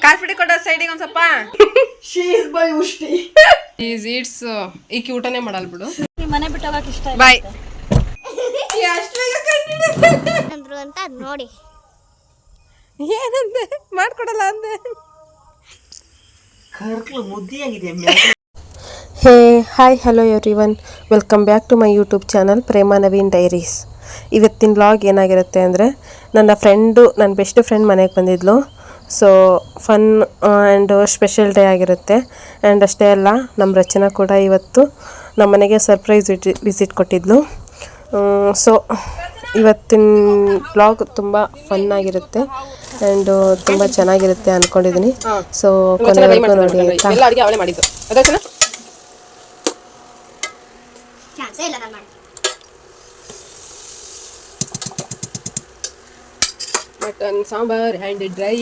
ಕಾಲ್ಪುಡಿ ಕೊಡೋ ಸೈಡಿಗೆ ಒಂದು ಸ್ವಲ್ಪ ಶಿ ಇಸ್ ಬೈ ಉಷ್ಟಿ ಈಸ್ ಇಟ್ಸ್ ಈಕಿ ಊಟನೇ ಮಾಡಲ್ ಬಿಡು. ಮನೆ ಬಿಟ್ಟು ಹೋಗಕ್ಕೆ ಇಷ್ಟ ಇಲ್ಲ ಬಾಯ್ ಅಂದ್ರು ಅಂತ ನೋಡಿ ಏನಂದೆ ಮಾಡ್ಕೊಡಲ್ಲ ಅಂದೆ. ಕರ್ಕಲು ಮುದ್ದಿಯಾಗಿದೆ. Hey hi hello everyone, welcome back to my YouTube channel Prema Naveen diaries. ಇವತ್ತಿನ ವ್ಲಾಗ್ ಏನಾಗಿರುತ್ತೆ ಅಂದರೆ, ನನ್ನ ಬೆಸ್ಟ್ ಫ್ರೆಂಡ್ ಮನೆಗೆ ಬಂದಿದ್ಲು. So fun and special day ಆಗಿರುತ್ತೆ. ಆ್ಯಂಡ್ ಅಷ್ಟೇ ಅಲ್ಲ, ನಮ್ಮ ರಚನಾ ಕೂಡ ಇವತ್ತು ನಮ್ಮ ಮನೆಗೆ ಸರ್ಪ್ರೈಸ್ ವಿಸಿಟ್ ಕೊಟ್ಟಿದ್ಲು. ಸೊ ಇವತ್ತಿನ ವ್ಲಾಗ್ ತುಂಬ ಫನ್ ಆಗಿರುತ್ತೆ ಆ್ಯಂಡ್ ತುಂಬ ಚೆನ್ನಾಗಿರುತ್ತೆ ಅಂದ್ಕೊಂಡಿದ್ದೀನಿ. ಸೊ ಕೊನೆವರೆಗೂ ನೋಡಿ ಆಯಿತಾ. ಎಲ್ಲ ಅಡುಗೆ ಅವಳೇ ಮಾಡಿದ್ದು. ಅದಕ್ಕೆ ಚಾನ್ಸೇ ಇಲ್ಲ ನಾನು ಮಾಡಿ. Mutton sambar and dry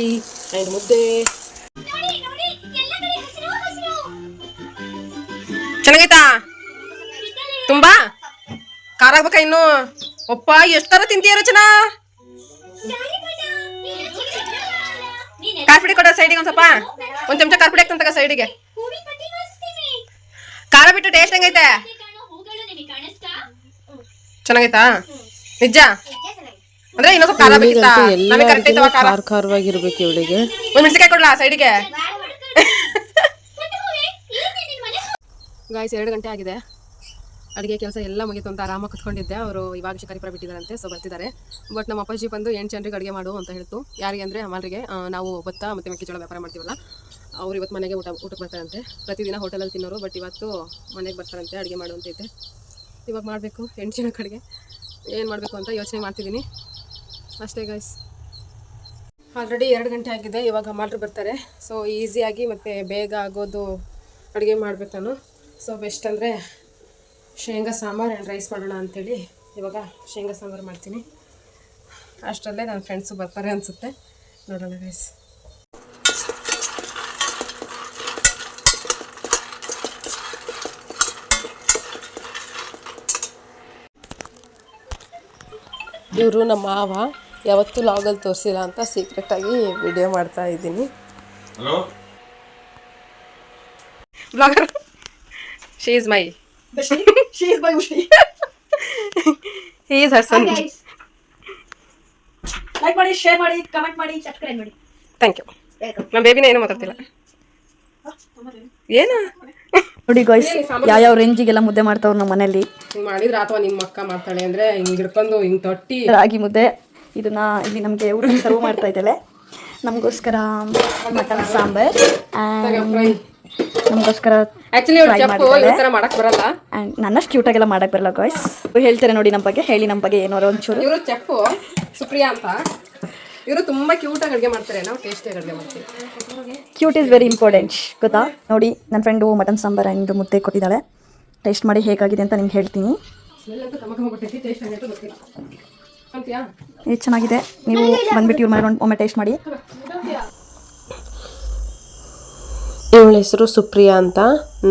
and ಮುದ್ದೆ ಚೆನ್ನಾಗೈತಾ? ತುಂಬಾ ಖಾರ ಆಗ್ಬೇಕಾ ಇನ್ನು? ಒಪ್ಪ ಎಷ್ಟು ಥರ ತಿಂತೀಯ ರಚನಾ? ಕಾರ್ಪುಡಿ ಕೊಡೋ ಸೈಡಿಗೆ ಒಂದು ಸ್ವಲ್ಪ ಒಂದು ಚಮಚ ಕಾರ್ಪುಡಿ ಹಾಕ್ತಂತ ಸೈಡಿಗೆ. ಖಾರ ಬಿಟ್ಟು ಟೇಸ್ಟ್ ಹೆಂಗೈತೆ? ಚೆನ್ನಾಗೈತಾ ನಿಜ? ಅಂದ್ರೆ ಇನ್ನೊಂದು ಖಾರ ಬೇಕಿತ್ತಾ? ನಮಗೆ ಕರೆಕ್ಟ್ ಐತವ ಖಾರ? ಖಾರವಾಗಿರ್ಬೇಕು ಇವಳಿಗೆ. ಒಂದು ಮೆಣಸಿನಕಾಯಿ ಕೊಡ್ಲಾ ಸೈಡಿಗೆ? ಗಾಯ್ಸ್ 2 ಗಂಟೆ ಆಗಿದೆ. ಅಡುಗೆ ಕೆಲಸ ಎಲ್ಲ ಮುಗಿತು ಅಂತ ಆರಾಮಾಗಿ ಕುತ್ಕೊಂಡಿದ್ದೆ. ಅವರು ಇವಾಗ ಶಿಕಾರಿಪುರ ಬಿಟ್ಟಿದ್ದಾರಂತೆ, ಸೊ ಬರ್ತಿದ್ದಾರೆ. ಬಟ್ ನಮ್ಮ ಅಪ್ಪಾಜಿ ಬಂದು 8 ಜನರಿಗೆ ಅಡುಗೆ ಮಾಡು ಅಂತ ಹೇಳ್ತು. ಯಾರಿಗೆ ಅಂದರೆ ಅಮ್ಮರಿಗೆ. ನಾವು ಭತ್ತ ಮತ್ತು ಮೆಕ್ಕೆಜೋಳ ವ್ಯಾಪಾರ ಮಾಡ್ತೀವಲ್ಲ, ಅವ್ರು ಇವತ್ತು ಮನೆಗೆ ಊಟಕ್ಕೆ ಬರ್ತಾರಂತೆ. ಪ್ರತಿದಿನ ಹೋಟೆಲಲ್ಲಿ ತಿನ್ನೋರು, ಬಟ್ ಇವತ್ತು ಮನೆಗೆ ಬರ್ತಾರಂತೆ ಅಡುಗೆ ಮಾಡುವಂತೈತೆ. ಇವಾಗ ಮಾಡಬೇಕು 8 ಜನಕ್ಕೆ ಅಡುಗೆ. ಏನು ಮಾಡಬೇಕು ಅಂತ ಯೋಚನೆ ಮಾಡ್ತಿದ್ದೀನಿ ಅಷ್ಟೇ ಗೈಸ್. ಆಲ್ರೆಡಿ 2 ಗಂಟೆ ಆಗಿದೆ. ಇವಾಗ ಮಾಲ್ರು ಬರ್ತಾರೆ. ಸೊ ಈಸಿಯಾಗಿ ಮತ್ತು ಬೇಗ ಆಗೋದು ಅಡುಗೆ ಮಾಡಬೇಕು ನಾನು. ಸೊ ಬೆಸ್ಟ್ ಅಂದರೆ ಶೇಂಗಾ ಸಾಂಬಾರು ಆ್ಯಂಡ್ ರೈಸ್ ಮಾಡೋಣ ಅಂಥೇಳಿ ಇವಾಗ ಶೇಂಗಾ ಸಾಂಬಾರು ಮಾಡ್ತೀನಿ. ಅಷ್ಟರಲ್ಲೇ ನನ್ನ ಫ್ರೆಂಡ್ಸು ಬರ್ತಾರೆ ಅನಿಸುತ್ತೆ, ನೋಡೋಣ ಗೈಸ್. ಇವರು ನಮ್ಮ ಮಾವ, ಯಾವತ್ತೂ ಲಾಗಲ್ಲಿ ತೋರಿಸಿಲ್ಲ ಅಂತ ಸೀಕ್ರೆಟಾಗಿ ವಿಡಿಯೋ ಮಾಡ್ತಾ ಇದ್ದೀನಿ. Hello blogger, she is my she is ಬೈ ಉಷ್ಟಿ. He is her son. Like ಮಾಡಿ, ಶೇರ್ ಮಾಡಿ, ಕಮೆಂಟ್ ಮಾಡಿ, ಸಬ್ಸ್ಕ್ರೈಬ್ ಮಾಡಿ. Thank you. ನಮ್ಮ ಬೇಬಿನ ಏನು ಮಾತಾಡ್ತಿಲ್ಲ. ಏನು ನೋಡಿ ಗಾಯ್ಸ್, ಯಾವ ರೇಂಜಿಗೆಲ್ಲ ಮುದ್ದೆ ಮಾಡ್ತಾವ್ರು ನಮ್ಮ ಮನೇಲಿ. ಹಿಂಗೆ ಮಾಡಿದ್ರೆ ಅಥವಾ ನಿಮ್ಮ ಅಕ್ಕ ಮಾಡ್ತಾಳೆ ಅಂದರೆ ಹಿಂಗೆ ಹಿಡ್ಕೊಂಡು ಹಿಂಗೆ ತೊಟ್ಟಿ ರಾಗಿ ಮುದ್ದೆ ಇದನ್ನ ಇಲ್ಲಿ ನಮಗೆ ಊಟ ಸರ್ವ್ ಮಾಡ್ತಾ ಇದ್ದಾಳೆ. ನಮಗೋಸ್ಕರ ಮಟನ್ ಸಾಂಬಾರ್ ಆ್ಯಂಡ್ ನಮಗೋಸ್ಕರ ಆ್ಯಕ್ಚುಲಿ ಈ ಥರ ಮಾಡಕ್ಕೆ ಬರಲ್ಲ. ಆ್ಯಂಡ್ ನನ್ನಷ್ಟು ಕ್ಯೂಟಾಗೆಲ್ಲ ಮಾಡಕ್ಕೆ ಬರಲ್ಲ ಗಾಯ್ಸ್. ಹೇಳ್ತಾರೆ ನೋಡಿ ನಮ್ಮ ಬಗ್ಗೆ, ಹೇಳಿ ನಮ್ಮ ಬಗ್ಗೆ ಏನಾರು ಒಂಚೂರು. ಇವರು ಚೆಫು ಸುಪ್ರಿಯಾ ಅಂತ. ಇವರು ತುಂಬ ಕ್ಯೂಟಾಗಿ ಅಡುಗೆ ಮಾಡ್ತಾರೆ, ನಾವು ಟೇಸ್ಟಿಯಾಗಿ ಅಡುಗೆ ಮಾಡ್ತೀವಿ. ಕ್ಯೂಟ್ ಈಸ್ ವೆರಿ ಇಂಪಾರ್ಟೆಂಟ್, ಗೊತ್ತಾ? ನೋಡಿ ನನ್ನ ಫ್ರೆಂಡು ಮಟನ್ ಸಾಂಬಾರ್ ಆ್ಯಂಡ್ ಮುದ್ದೆ ಕೊಟ್ಟಿದ್ದಾಳೆ. ಟೇಸ್ಟ್ ಮಾಡಿ ಹೇಗಾಗಿದೆ ಅಂತ ನಿಮ್ಗೆ ಹೇಳ್ತೀನಿ. ಚೆನ್ನಾಗಿದೆ, ನೀವು ಬಂದ್ಬಿಟ್ಟು ಇವ್ರ ಮನೆ ಒಮ್ಮೆ ಟೇಸ್ಟ್ ಮಾಡಿ. ಇವಳ ಹೆಸರು ಸುಪ್ರಿಯಾ ಅಂತ,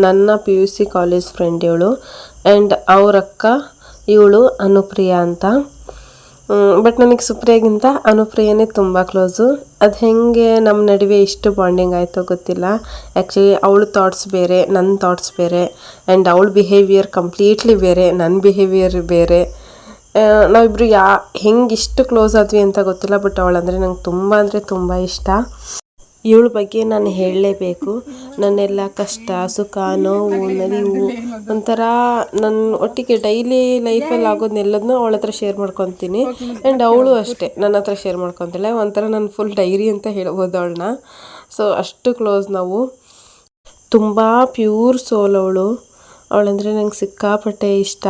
ನನ್ನ PUC ಕಾಲೇಜ್ ಫ್ರೆಂಡ್ ಇವಳು. ಆ್ಯಂಡ್ ಅವರಕ್ಕ ಇವಳು ಅನುಪ್ರಿಯಾ ಅಂತ. ಬಟ್ ನನಗೆ ಸುಪ್ರಿಯಾಗಿಂತ ಅನುಪ್ರಿಯನೇ ತುಂಬ ಕ್ಲೋಸು. ಅದು ಹೇಗೆ ನಮ್ಮ ನಡುವೆ ಇಷ್ಟು ಬಾಂಡಿಂಗ್ ಆಯಿತೋ ಗೊತ್ತಿಲ್ಲ. ಆ್ಯಕ್ಚುಲಿ ಅವಳು ಥಾಟ್ಸ್ ಬೇರೆ, ನನ್ನ ಥಾಟ್ಸ್ ಬೇರೆ. ಆ್ಯಂಡ್ ಅವಳ ಬಿಹೇವಿಯರ್ ಕಂಪ್ಲೀಟ್ಲಿ ಬೇರೆ, ನನ್ನ ಬಿಹೇವಿಯರ್ ಬೇರೆ. ನಾವಿಬ್ಬರು ಹೆಂಗೆ ಇಷ್ಟು ಕ್ಲೋಸ್ ಆದ್ವಿ ಅಂತ ಗೊತ್ತಿಲ್ಲ. ಬಟ್ ಅವಳಂದರೆ ನಂಗೆ ತುಂಬ ಅಂದರೆ ತುಂಬ ಇಷ್ಟ. ಇವಳ ಬಗ್ಗೆ ನಾನು ಹೇಳಲೇಬೇಕು. ನನ್ನೆಲ್ಲ ಕಷ್ಟ, ಸುಖ, ನೋವು, ನಲಿವು, ಒಂಥರ ನನ್ನ ಒಟ್ಟಿಗೆ ಡೈಲಿ ಲೈಫಲ್ಲಿ ಆಗೋದನ್ನೆಲ್ಲದನ್ನೂ ಅವಳ ಹತ್ರ ಶೇರ್ ಮಾಡ್ಕೊತೀನಿ. ಆ್ಯಂಡ್ ಅವಳು ಅಷ್ಟೇ ನನ್ನ ಹತ್ರ ಶೇರ್ ಮಾಡ್ಕೊತಾಳೆ. ಒಂಥರ ನನ್ನ ಫುಲ್ ಡೈರಿ ಅಂತ ಹೇಳ್ಬೋದು ಅವಳನ್ನ. ಸೊ ಅಷ್ಟು ಕ್ಲೋಸ್ ನಾವು. ತುಂಬ ಪ್ಯೂರ್ ಸೋಲ್ ಅವಳು. ಅವಳಂದರೆ ನಂಗೆ ಸಿಕ್ಕಾಪಟ್ಟೆ ಇಷ್ಟ.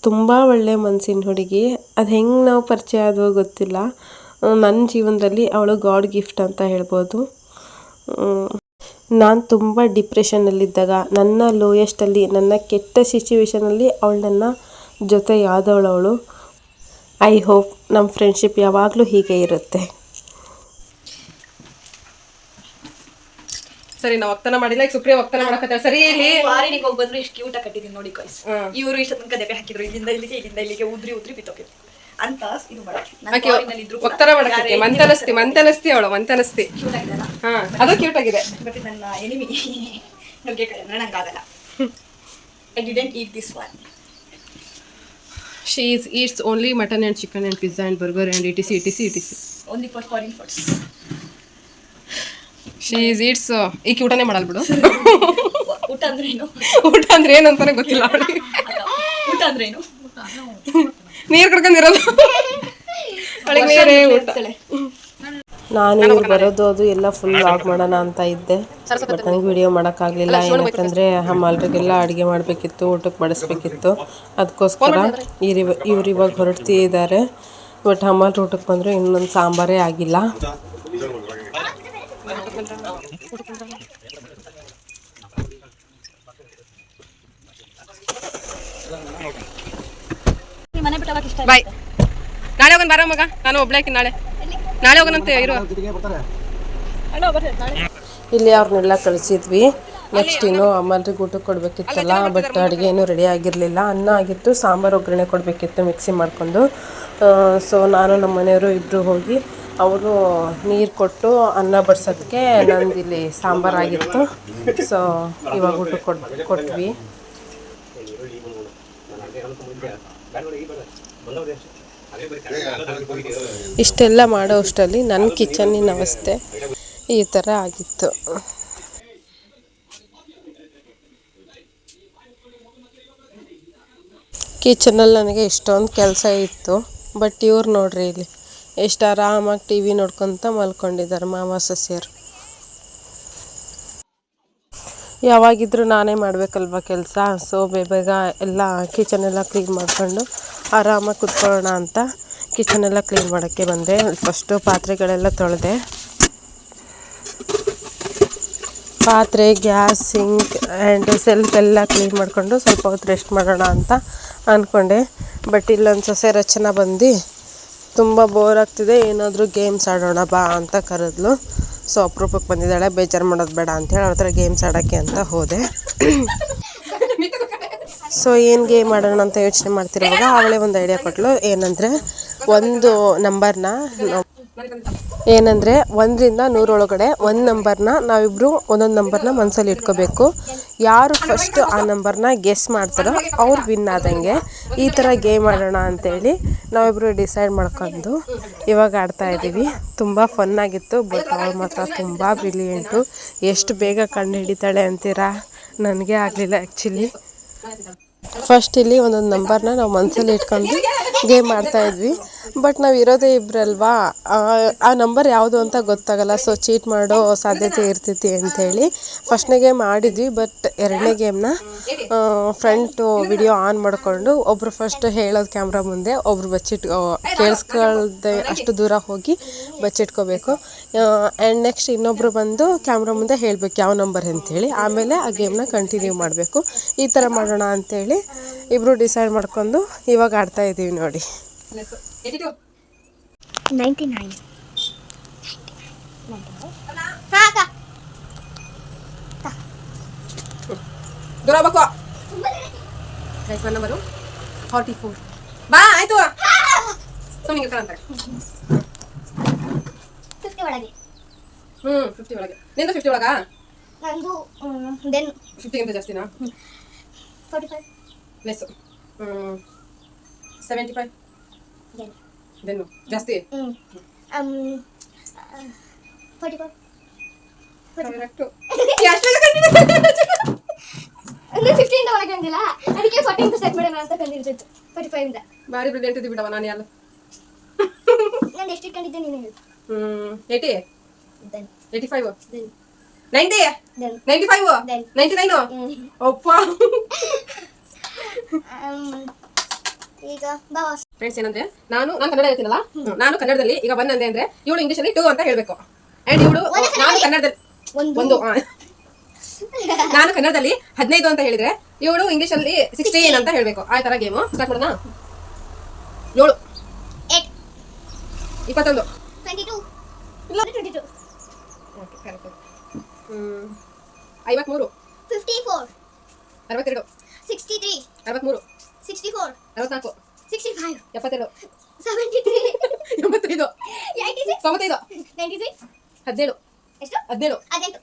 ತುಂಬ ಒಳ್ಳೆ ಮನಸ್ಸಿನ ಹುಡುಗಿ. ಅದು ಹೆಂಗೆ ನಾವು ಪರಿಚಯ ಆದವೋ ಗೊತ್ತಿಲ್ಲ. ನನ್ನ ಜೀವನದಲ್ಲಿ ಅವಳು ಗಾಡ್ ಗಿಫ್ಟ್ ಅಂತ ಹೇಳ್ಬೋದು. ನಾನು ತುಂಬ ಡಿಪ್ರೆಷನ್ನಲ್ಲಿದ್ದಾಗ, ನನ್ನ ಲೋಯೆಸ್ಟಲ್ಲಿ, ನನ್ನ ಕೆಟ್ಟ ಸಿಚುವೇಷನಲ್ಲಿ ಅವಳು ನನ್ನ ಜೊತೆ ಆದವಳು. ಐ ಹೋಪ್ ನಮ್ಮ ಫ್ರೆಂಡ್ಶಿಪ್ ಯಾವಾಗಲೂ ಹೀಗೆ ಇರುತ್ತೆ. ಸರಿ, ನಾವು ಒಕ್ತನ ಮಾಡಿಲ್ಲ. ಈಗ ಸುಪ್ರಿಯಾ ಒಕ್ತನ ಮಾಡಕತ್ತಾಳೆ. ಸರಿ, ಇಲ್ಲಿ ವಾರಿನಿಗೆ ಹೋಗಿ ಬಂದ್ರು ಎಷ್ಟು ಕ್ಯೂಟ್ ಆಗಿ ಕಟ್ಟಿದ್ದೀನಿ ನೋಡಿ ಗಾಯ್ಸ್. ಇವರು ಇಷ್ಟ ತನಕ ದೆಬ್ಬೆ ಹಾಕಿದ್ರು, ಇಲ್ಲಿಂದ ಇಲ್ಲಿಗೆ, ಇಲ್ಲಿಂದ ಇಲ್ಲಿಗೆ ಉದ್ರಿ ಬಿತ್ತೋಗಿತ್ತು. ಅಂತ ಇದು ಮಾಡಕ್ಕೆ ಆಕೆ ಒತ್ತರ ಮಾಡಕ್ಕೆ ಮಂತನಸ್ತಿ ಅವಳು ಮಂತನಸ್ತಿ. ಹಾ ಅದು ಕ್ಯೂಟ್ ಆಗಿದೆ. ಬಟ್ ನನ್ನ ಎನಿಮಿ ನುಗ್ಗೆಕಾಯಿ ಅಂದ್ರೆ ನಂಗಾಗಲ್ಲ. I didn't eat this one. She eats only mutton and chicken and pizza and burger and etc. Only for foreign foods. She eats ಈಕೆ ಊಟನೇ ಮಾಡಲ್ಲ ಬಿಡು. ಊಟ ಅಂದ್ರೆ ಏನು? ಊಟ ಅಂದ್ರೆ ಏನು ಅಂತಾನೆ ಗೊತ್ತಿಲ್ಲ ಅವಳಿಗೆ. ಊಟ ಅಂದ್ರೆ ಏನು? ನೀರು ಕಡ್ಕೊಂಡಿರೋದು ಅವಳಿಗೆ ನೀರೇ ಊಟ. ನಾನು ಇವ್ರು ಬರೋದು ಅದು ಎಲ್ಲ ಫುಲ್ ವ್ಲಾಗ್ ಮಾಡೋಣ ಅಂತ ಇದ್ದೆ. ಬಟ್ ನನಗೆ ವಿಡಿಯೋ ಮಾಡೋಕ್ಕಾಗಲಿಲ್ಲ. ಏನಕ್ಕಂದರೆ ಅಮ್ಮಲ್ರಿಗೆಲ್ಲ ಅಡುಗೆ ಮಾಡಬೇಕಿತ್ತು, ಊಟಕ್ಕೆ ಬಡಿಸ್ಬೇಕಿತ್ತು. ಅದಕ್ಕೋಸ್ಕರ ಇವ್ರು ಇವಾಗ ಹೊರಡ್ತಿದ್ದಾರೆ. ಬಟ್ ಅಮ್ಮಲ್ರು ಊಟಕ್ಕೆ ಬಂದರು, ಇನ್ನೊಂದು ಸಾಂಬಾರೇ ಆಗಿಲ್ಲ. ಮನೆ ಬಿಟ್ಟು ಹೋಗಕ್ಕೆ ಇಷ್ಟ. ಬಾಯ್. ನಾಳೆ ಹೋಗೋಣ ಬರೋ ಮಗ. ನಾನು ಒಬ್ಳೆ ಆಕಿ ನಾಳೆ ಹೋಗೋಣಂತೆ ಇರೋ. ಇಲ್ಲಿ ಅವ್ರನ್ನೆಲ್ಲ ಕಳಿಸಿದ್ವಿ. ನೆಕ್ಸ್ಟ್ ಇನ್ನು ಅಮ್ಮಲ್ರಿಗೆ ಊಟಕ್ಕೆ ಕೊಡಬೇಕಿತ್ತಲ್ಲ. ಬಟ್ ಅಡುಗೆ ಏನೂ ರೆಡಿ ಆಗಿರಲಿಲ್ಲ. ಅನ್ನ ಆಗಿತ್ತು, ಸಾಂಬಾರು ಒಗ್ಗರಣೆ ಕೊಡಬೇಕಿತ್ತು ಮಿಕ್ಸಿ ಮಾಡಿಕೊಂಡು. ಸೊ ನಾನು ನಮ್ಮ ಮನೆಯವರು ಇಬ್ಬರು ಹೋಗಿ ಅವರು ನೀರು ಕೊಟ್ಟು ಅನ್ನ ಬಡ್ಸೋದಕ್ಕೆ ನಂದಿಲ್ಲಿ ಸಾಂಬಾರಾಗಿತ್ತು. ಸೊ ಇವಾಗ ಊಟಕ್ಕೆ ಕೊಟ್ವಿ. ಇಷ್ಟೆಲ್ಲ ಮಾಡೋ ಅಷ್ಟರಲ್ಲಿ ನನ್ನ ಕಿಚನ್ನಿನ ಅವಸ್ಥೆ ಈ ಥರ ಆಗಿತ್ತು. ಕಿಚನಲ್ಲಿ ನನಗೆ ಇಷ್ಟೊಂದು ಕೆಲಸ ಇತ್ತು. ಬಟ್ ಇವ್ರು ನೋಡ್ರಿ ಇಲ್ಲಿ ಎಷ್ಟು ಆರಾಮಾಗಿ ಟಿ ವಿ ನೋಡ್ಕೊತ ಮಲ್ಕೊಂಡಿದ್ದಾರೆ ಮಾವ ಸೊಸೆಯರು. ಯಾವಾಗಿದ್ರೂ ನಾನೇ ಮಾಡಬೇಕಲ್ವ ಕೆಲಸ. ಸೊ ಬೇಗ ಎಲ್ಲ ಕಿಚನೆಲ್ಲ ಕ್ಲೀನ್ ಮಾಡಿಕೊಂಡು ಆರಾಮಾಗಿ ಕುತ್ಕೊಳ್ಳೋಣ ಅಂತ ಕಿಚನೆಲ್ಲ ಕ್ಲೀನ್ ಮಾಡೋಕ್ಕೆ ಬಂದೆ. ಫಸ್ಟು ಪಾತ್ರೆಗಳೆಲ್ಲ ತೊಳೆದೆ. ಪಾತ್ರೆ, ಗ್ಯಾಸ್, ಸಿಂಕ್ ಆ್ಯಂಡ್ ಸೆಲ್ಫ್ ಎಲ್ಲ ಕ್ಲೀನ್ ಮಾಡಿಕೊಂಡು ಸ್ವಲ್ಪ ಹೊತ್ತು ರೆಸ್ಟ್ ಮಾಡೋಣ ಅಂತ ಅಂದ್ಕೊಂಡೆ. ಬಟ್ ಇಲ್ಲೊಂದು ಸೊಸೆ ರಚನಾ ಬಂದು ತುಂಬ ಬೋರ್ ಆಗ್ತಿದೆ, ಏನಾದರೂ ಗೇಮ್ಸ್ ಆಡೋಣ ಬಾ ಅಂತ ಕರೆದ್ಲು. ಸೊ ಅಪರೂಪಕ್ಕೆ ಬಂದಿದ್ದಾಳೆ, ಬೇಜಾರು ಮಾಡೋದು ಬೇಡ ಅಂತೇಳಿ ಅವ್ರ ಹತ್ರ ಗೇಮ್ಸ್ ಆಡೋಕ್ಕೆ ಅಂತ ಹೋದೆ. ಸೊ ಏನು ಗೇಮ್ ಆಡೋಣ ಅಂತ ಯೋಚನೆ ಮಾಡ್ತಿರುವಾಗ ಅವಳೇ ಒಂದು ಐಡಿಯಾ ಕೊಟ್ಟಳು. ಏನಂದರೆ ಒಂದು ನಂಬರ್ನ ಏನಂದರೆ 1ರಿಂದ 100 ಒಳಗಡೆ ಒಂದು ನಂಬರ್ನ ನಾವಿಬ್ಬರು ಒಂದೊಂದು ನಂಬರ್ನ ಮನಸ್ಸಲ್ಲಿ ಇಟ್ಕೋಬೇಕು. ಯಾರು ಫಸ್ಟ್ ಆ ನಂಬರ್ನ ಗೆಸ್ ಮಾಡ್ತಾರೋ ಅವ್ರು ವಿನ್ ಆದಂಗೆ. ಈ ಥರ ಗೇಮ್ ಆಡೋಣ ಅಂತೇಳಿ ನಾವಿಬ್ಬರು ಡಿಸೈಡ್ ಮಾಡ್ಕೊಂಡು ಇವಾಗ ಆಡ್ತಾಯಿದ್ದೀವಿ. ತುಂಬ ಫನ್ನಾಗಿತ್ತು. ಬಟ್ ಅವಳು ಮಾತ್ರ ತುಂಬ ಬ್ರಿಲಿಯಂಟು. ಎಷ್ಟು ಬೇಗ ಕಂಡು ಹಿಡಿತಾಳೆ ಅಂತೀರಾ? ನನಗೆ ಆಗಲಿಲ್ಲ ಆ್ಯಕ್ಚುಲಿ. ಫಸ್ಟ್ ಇಲ್ಲಿ ಒಂದೊಂದು ನಂಬರ್ನ ನಾವು ಮನಸ್ಸಲ್ಲಿ ಇಟ್ಕೊಂಡು ಗೇಮ್ ಮಾಡ್ತಾಯಿದ್ವಿ. ಬಟ್ ನಾವು ಇರೋದೇ ಇಬ್ಬರಲ್ವಾ, ಆ ನಂಬರ್ ಯಾವುದು ಅಂತ ಗೊತ್ತಾಗಲ್ಲ. ಸೊ ಚೀಟ್ ಮಾಡೋ ಸಾಧ್ಯತೆ ಇರ್ತೈತಿ ಅಂಥೇಳಿ ಫಸ್ಟ್ನೇ ಗೇಮ್ ಆಡಿದ್ವಿ. ಬಟ್ ಎರಡನೇ ಗೇಮ್ನ ಫ್ರಂಟು ವಿಡಿಯೋ ಆನ್ ಮಾಡಿಕೊಂಡು ಒಬ್ಬರು ಫಸ್ಟ್ ಹೇಳೋದು ಕ್ಯಾಮ್ರಾ ಮುಂದೆ, ಒಬ್ರು ಕೇಳಿಸ್ಕೊಳ್ದೆ ಅಷ್ಟು ದೂರ ಹೋಗಿ ಬಚ್ಚಿಟ್ಕೋಬೇಕು. ಆ್ಯಂಡ್ ನೆಕ್ಸ್ಟ್ ಇನ್ನೊಬ್ಬರು ಬಂದು ಕ್ಯಾಮ್ರಾ ಮುಂದೆ ಹೇಳಬೇಕು ಯಾವ ನಂಬರ್ ಅಂಥೇಳಿ. ಆಮೇಲೆ ಆ ಗೇಮ್ನ ಕಂಟಿನ್ಯೂ ಮಾಡಬೇಕು. ಈ ಥರ ಮಾಡೋಣ ಅಂಥೇಳಿ ಇಬ್ಬರು ಡಿಸೈಡ್ ಮಾಡ್ಕೊಂಡು ಇವಾಗ ಆಡ್ತಾಯಿದ್ದೀವಿ ನೋಡಿ. 99. ದೂರ ಹೋಗ್ಬೇಕು. ನನ್ನ ನಂಬರು 44. ಬಾ ಆಯ್ತು. ಸೊ ನಿಂಗೆ ಅಂತಾರೆ 50 ಒಳಗೆ. 50 ಒಳಗೆ. ನಿಂದು 50 ಒಳಗಾ? ನಂದು ದೆನ್ 50ಗಿಂತ ಜಾಸ್ತಿನಾ? 45 ಲೆಸ್. 75 ದೆನ್ ದೆನ್ನು ಜಾಸ್ತಿ. 45 ಕರೆಕ್ಟ್. ಅಂದ್ರೆ 50 ಇಂದ ಒಳಗೆ ಅಂದಿಲ್ಲ, ಅದಕ್ಕೆ 40 ಅಂತ ಸೆಟ್ ಮಾಡೋಣ ಅಂತ ಕಂಡಿರ್ತಿತ್ತು. 45 ಇಂದ ಬಾರಿ ಬ್ರಿಲಿಯಂಟ್ ಇದ್ದಿ ಬಿಡವ. ನಾನು ಯಾರು ನಾನು ಎಷ್ಟು ಇಟ್ಕೊಂಡಿದ್ದೆ ನೀನು ಹೇಳು. 80 ದೆನ್ 85 ದೆನ್ 90 ದೆನ್ 95 Then. 99. ಅಪ್ಪ. ಈಗ ಬಾವಾ ಫ್ರೆಂಡ್ಸ್ ಏನಂದ್ರೆ ನಾನು ಕನ್ನಡ ಹೇಳ್ತೀನಲ್ಲ, ನಾನು ಕನ್ನಡದಲ್ಲಿ ಈಗ 1 ಅಂದೆ ಅಂದ್ರೆ ಇವಳು ಇಂಗ್ಲೀಷಲ್ಲಿ 2 ಅಂತ ಹೇಳ್ಬೇಕು. ಅಂಡ್ ಇವಳು ನಾನು ಕನ್ನಡದಲ್ಲಿ ಒಂದು ನಾನು ಕನ್ನಡದಲ್ಲಿ 15 ಅಂತ ಹೇಳಿದ್ರೆ ಇವಳು ಇಂಗ್ಲೀಷಲ್ಲಿ 16 ಅಂತ ಹೇಳ್ಬೇಕು. ಆ ತರ ಗೇಮು ಸ್ಟಾರ್ಟ್ ಮಾಡೋಣ. 7 8 21 22 ಇಲ್ಲ 22 ಓಕೆ ಕರೆಕ್ಟ್. 53 54 62 63 63 64 64 65 72 73 85 86 95 96 17 ಎಷ್ಟು 17 18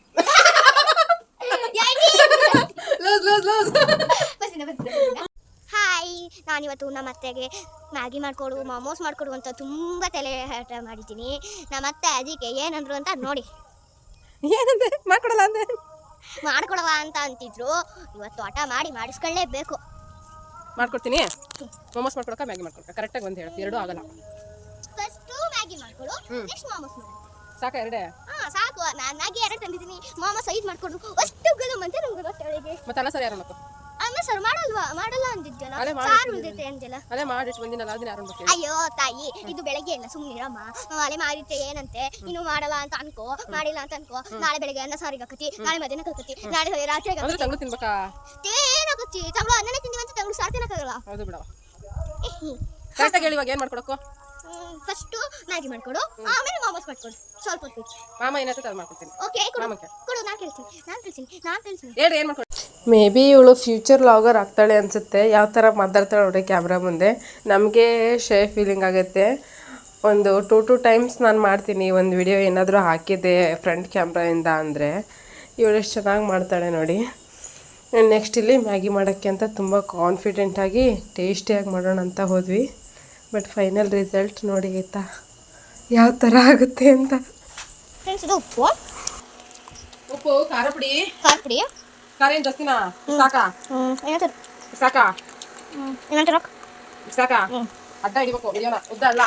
ಹಾಯ್, ನಾನಿವತ್ತು ನಮ್ಮ ಅತ್ತೆಗೆ ಮ್ಯಾಗಿ ಮಾಡಿಕೊಡು, ಮೋಮೋಸ್ ಮಾಡಿಕೊಡು ಅಂತ ತುಂಬ ತಲೆ ಹಠ ಮಾಡಿದ್ದೀನಿ. ನಮ್ಮ ಅತ್ತೆ ಅದಕ್ಕೆ ಏನಂದ್ರು ಅಂತ ನೋಡಿ. ಏನಂತೆ ಮಾಡ್ಕೊಡಲ್ಲ ಅಂದೆ ಮಾಡ್ಕೊಡವ ಅಂತ ಅಂತಿದ್ರು. ಇವತ್ತು ಹಠ ಮಾಡಿಸ್ಕೊಳ್ಳೇಬೇಕು. ಮಾಡ್ಕೊಡ್ತೀನಿ. ಮೊಮೋಸ್ ಮಾಡ್ಕೊಡಕ ಮ್ಯಾಗಿ ಮಾಡ್ಕೊಡಕ ಕರೆಕ್ಟಾಗಿ ಒಂದು ಹೇಳು, ಎರಡೂ ಆಗಲ್ಲ. ಫಸ್ಟು ಮ್ಯಾಗಿ ಮಾಡ್ಕೊಡು, ನೆಕ್ಸ್ಟ್ ಮೋಮೋಸ್ ಮಾಡು. ಸಾಕ ಎರಡೇ? ಸಾಕು. ಮ್ಯಾಗಿ 2 ತಂದಿದ್ದೀನಿ, ಮೋಮೋಸ್ 5 ಮಾಡ್ಕೊಡು. ಅಷ್ಟುಗಳು ಮತ್ತೆ ನಮ್ಗೆ ಗೊತ್ತಾಳಿಗೆ. ಮತ್ತೆ ಅಲ್ಲ ಸರ್ ಯಾರು ಅನ್ನೋದು ಅಮ್ಮ ಸರ್ ಮಾಡಲ್ಲ ಅಂದಿದ್ಯಲ್ಲ, ಅಲ್ಲೇ ಸಾರು ಉಳಿದೈತೆ ಅಂದಿಲ್ಲ. ಅಲ್ಲೇ ಮಾಡಿಟ್ಟು ಬಂದಿನಲ್ಲ ಅದನ್ನ ಯಾರು ಅನ್ಬೇಕು? ಅಯ್ಯೋ ತಾಯಿ, ಇದು ಬೆಳಗ್ಗೆ ಇಲ್ಲ, ಸುಮ್ಮನಿರಮ್ಮ. ಅಲೆ ಮಾಡಿತ್ತೆ ಏನಂತೆ, ಇನ್ನು ಮಾಡಲ್ಲ ಅಂತ ಅನ್ಕೋ, ಮಾಡಿಲ್ಲ ಅಂತ ಅನ್ಕೋ. ನಾಳೆ ಬೆಳಗ್ಗೆ ಅನ್ನ ಸಾರಿಗೆ ಹಾಕತಿ, ನಾಳೆ ಮಧ್ಯಾಹ್ನ ಹಾಕತಿ, ನಾಳೆ ರಾತ್ರಿಗೆ ಅಂದ್ರೆ ತಂಗ್ಳು ತಿನ್ಬೇಕಾ? ಏನಾಗತ್ತಿ? ತಂಗ್ಳು ಅನ್ನನೇ ತಿಂದಿವಂತ ತಂಗ್ಳು ಸಾರು ತಿನ್ನಕ್ಕಾಗಲ್ಲ. ಹೌದು ಬಿಡವ. ಕರೆಕ್ಟಾಗಿ ಹೇಳಿ, ಇವಾಗ ಏನು ಮಾಡ್ಕೊಡಕ್ಕೋ? ಫಸ್ಟು ಮ್ಯಾಗಿ ಮಾಡ್ಕೊಡು, ಆಮೇಲೆ ಮೋಮೋಸ್ ಮಾಡ್ಕೊಡು. ಸ್ವಲ್ಪ ಹೊತ್ತು ಮಾಮ ಏನಾಯ್ತು ಅದು ಮಾಡ್ಕೊಡ್ತೀನಿ. ಓಕೆ, ಕೊಡು. ನಾನು ಕೇಳ್ತೀನಿ. ಹೇಳಿ ಏನು ಮಾಡ್ಕೊಡು. ಮೇ ಬಿ ಇವಳು ಫ್ಯೂಚರ್ ಲಾಗರ್ ಆಗ್ತಾಳೆ ಅನಿಸುತ್ತೆ. ಯಾವ ಥರ ಮಾತಾಡ್ತಾಳೆ ನೋಡಿ ಕ್ಯಾಮ್ರಾ ಮುಂದೆ. ನಮಗೆ ಶೇ ಫೀಲಿಂಗ್ ಆಗುತ್ತೆ. ಒಂದು 2 ಟೈಮ್ಸ್ ನಾನು ಮಾಡ್ತೀನಿ ಒಂದು ವಿಡಿಯೋ ಏನಾದರೂ ಹಾಕಿದ್ದೆ ಫ್ರಂಟ್ ಕ್ಯಾಮ್ರಾಯಿಂದ ಅಂದರೆ. ಇವಳು ಎಷ್ಟು ಚೆನ್ನಾಗಿ ಮಾಡ್ತಾಳೆ ನೋಡಿ. ನೆಕ್ಸ್ಟ್ ಇಲ್ಲಿ ಮ್ಯಾಗಿ ಮಾಡೋಕ್ಕೆ ಅಂತ ತುಂಬ ಕಾನ್ಫಿಡೆಂಟಾಗಿ ಟೇಸ್ಟಿಯಾಗಿ ಮಾಡೋಣ ಅಂತ ಹೋದ್ವಿ. ಬಟ್ ಫೈನಲ್ ರಿಸಲ್ಟ್ ನೋಡಿ ಆಯಿತಾ ಯಾವ ಥರ ಆಗುತ್ತೆ ಅಂತ. ಫ್ರೆಂಡ್ಸ್, ಇದು ಉಪ್ಪು, ಖಾರ ಪುಡಿ. ಖಾರ ಏನು ಜಾಸ್ತಿನಾ? ಸಾಕಾ? ಸಾಕಾ? ಸಾಕಾ? ಅಡ್ಡ ಹಿಡಿಬೇಕು ವಿಡಿಯೋನ, ಉದ್ದ ಅಲ್ಲ.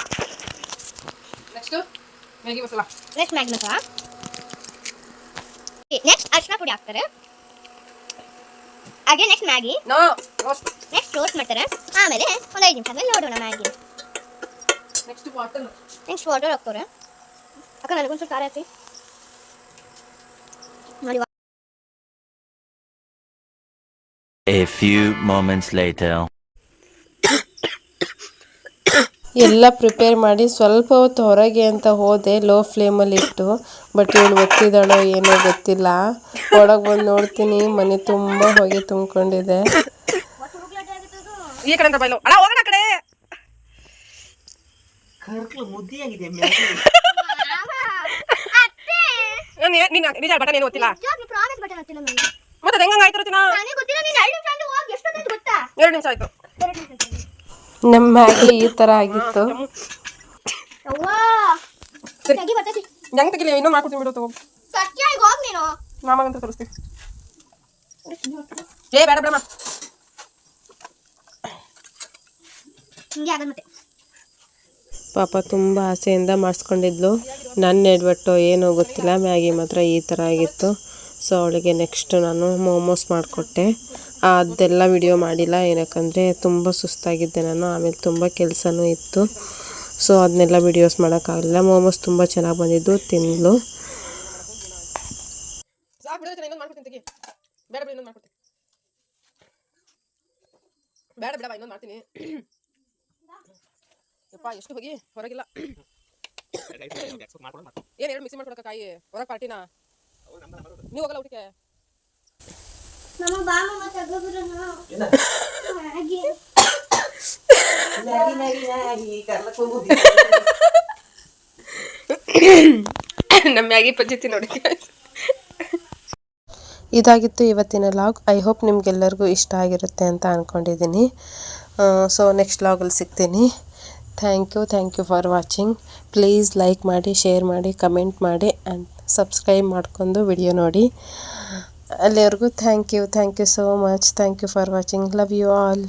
Next Maggi masala. Next Maggi masala. Next ಅರಿಶಿನ ಪುಡಿ ಹಾಕ್ತಾರೆ. ಹಾಗೆ ನೆಕ್ಸ್ಟ್ ಮ್ಯಾಗಿ. ನೆಕ್ಸ್ಟ್ ರೋಸ್ಟ್ ಮಾಡ್ತಾರೆ. ಆಮೇಲೆ ಒಂದು 5 ನಿಮಿಷ ಆದ್ಮೇಲೆ ನೋಡೋಣ ಮ್ಯಾಗಿ. ನೆಕ್ಸ್ಟ್ ವಾಟರ್ ಹಾಕ್ತಾರೆ. ಅಕ್ಕ ನನಗೊಂಚೂರು ಖಾರ ಹಾಕಿ ನೋಡಿ. A few moments later. ಎಲ್ಲ ಪ್ರಿಪೇರ್ ಮಾಡಿ ಸ್ವಲ್ಪ ಹೊತ್ತು ಹೊರಗೆ ಅಂತ ಹೋದೆ ಲೋ ಫ್ಲೇಮಲ್ಲಿ ಇಟ್ಟು. ಬಟ್ ಇವಳು ಒತ್ತಿದಾಳೋ ಏನೋ ಗೊತ್ತಿಲ್ಲ. ಒಳಗೆ ಬಂದು ನೋಡ್ತೀನಿ ಮನೆ ತುಂಬ ಹೊಗೆ ತುಂಬಿಕೊಂಡಿದೆ. ಈ ಕಡೆ ಬೈಲು ಅಲ್ಲ, ಹೋಗೋಣ ಆ ಕಡೆ. ಕರ್ಕಲು ಮುದ್ದಿಯಾಗಿದೆ ಮ್ಯಾಗಿ. ನಿನ್ನ ನಿಜ ಬಟನ್ ಏನು ಗೊತ್ತಿಲ್ಲ. ಪ್ರಾಮಿಸ್ ಬಟನ್ ಹತ್ತಿಲ್ಲ ನನಗೆ. ಮತ್ತೆ ಹೆಂಗ ಆಯ್ತು ರುಚಿನ? ನನಗೆ ಗೊತ್ತಿಲ್ಲ. ನೀನು 2 ನಿಮಿಷ ಅಂತ ಹೋಗಿ ಎಷ್ಟು ಹೊತ್ತು ಗೊತ್ತಾ? 2 ನಿಮಿಷ ಆಯ್ತು. 2 ನಿಮಿಷ. ನಮ್ಮ ಮ್ಯಾಗಿ ಈ ಥರ ಆಗಿತ್ತು. ಅವ್ವಾ ತೆಗಿ ಬರ್ತೈತಿ. ಹೆಂಗ್ ತೆಗಿಲಿ? ಇನ್ನೊಂದು ಮಾಡ್ಕೊಡ್ತೀನಿ ಬಿಡು. ತಗೋ ಸತ್ಯಾಗಿ ಹೋಗಿ ನೀನು. ಮಾಮಗಂತ ತೋರಿಸ್ತೀನಿ. ಬೇಡ ಬೇಡಮ್ಮ. ಹಿಂಗೆ ಆಗಲ್ಲ ಮತ್ತೆ. ಪಾಪ ತುಂಬ ಆಸೆಯಿಂದ ಮಾಡಿಸ್ಕೊಂಡಿದ್ಲು. ನನ್ನ ಎಡ್ವಟ್ಟೋ ಏನೋ ಗೊತ್ತಿಲ್ಲ, ಮ್ಯಾಗಿ ಮಾತ್ರ ಈ ಥರ ಆಗಿತ್ತು. ಸೊ ಅವಳಿಗೆ ನೆಕ್ಸ್ಟ್ ನಾನು ಮೋಮೋಸ್ ಮಾಡಿಕೊಟ್ಟೆ. ಅದೆಲ್ಲ ವಿಡಿಯೋ ಮಾಡಿಲ್ಲ, ಏನಕ್ಕಂದರೆ ತುಂಬ ಸುಸ್ತಾಗಿದ್ದೆ ನಾನು. ಆಮೇಲೆ ತುಂಬ ಕೆಲಸನೂ ಇತ್ತು. ಸೊ ಅದನ್ನೆಲ್ಲ ವಿಡಿಯೋಸ್ ಮಾಡೋಕ್ಕಾಗಲಿಲ್ಲ. ಮೋಮೋಸ್ ತುಂಬ ಚೆನ್ನಾಗಿ ಬಂದಿದ್ದು, ತಿಂದ್ಲು. ಸಾಕು ಬಿಡು, ಇನ್ನೊಂದು ಮಾಡ್ಕೊಡ್ತೀನಿ. ತೆಗಿ. ಬೇಡ ಬಿಡು, ಇನ್ನೊಂದು ಮಾಡ್ಕೊಡ್ತೀನಿ. ಬೇಡ ಬಿಡವ, ಇನ್ನೊಂದು ಮಾಡ್ತೀನಿ. ಯಪ್ಪ ಎಷ್ಟು ಹೋಗಿ ಹೊರಗಿಲ್ಲ. ಏನು 2 ಮಿಕ್ಸಿ ಮಾಡ್ಕೊಡಕ ಕಾಯಿ ಹೊರಗೆ ಪಾರ್ಟಿನಾ? ನೀವು ಹೋಗಲ್ಲ ಊಟಕ್ಕೆ? ನಮ್ಮ ಬಾಮ ಮತ್ತೆ ಅಗ್ಗಬಿಡೋಣ. ಹಾಗೆ ನಮ್ಮ ಮ್ಯಾಗಿ ಪದ್ಧತಿ ನೋಡಿ. ಇದಾಗಿತ್ತು ಇವತ್ತಿನ ಲಾಗ್. ಐ ಹೋಪ್ ನಿಮಗೆಲ್ಲರಿಗೂ ಇಷ್ಟ ಆಗಿರುತ್ತೆ ಅಂತ ಅಂದ್ಕೊಂಡಿದ್ದೀನಿ. ಸೊ ನೆಕ್ಸ್ಟ್ ಲಾಗಲ್ಲಿ ಸಿಗ್ತೀನಿ. Thank you for watching. Please like ಮಾಡಿ, ಶೇರ್ ಮಾಡಿ, ಕಮೆಂಟ್ ಮಾಡಿ ಆ್ಯಂಡ್ ಸಬ್ಸ್ಕ್ರೈಬ್ ಮಾಡ್ಕೊಂಡು ವಿಡಿಯೋ ನೋಡಿ. ಅಲ್ಲಿವರೆಗೂ thank you so much. Thank you for watching. Love you all.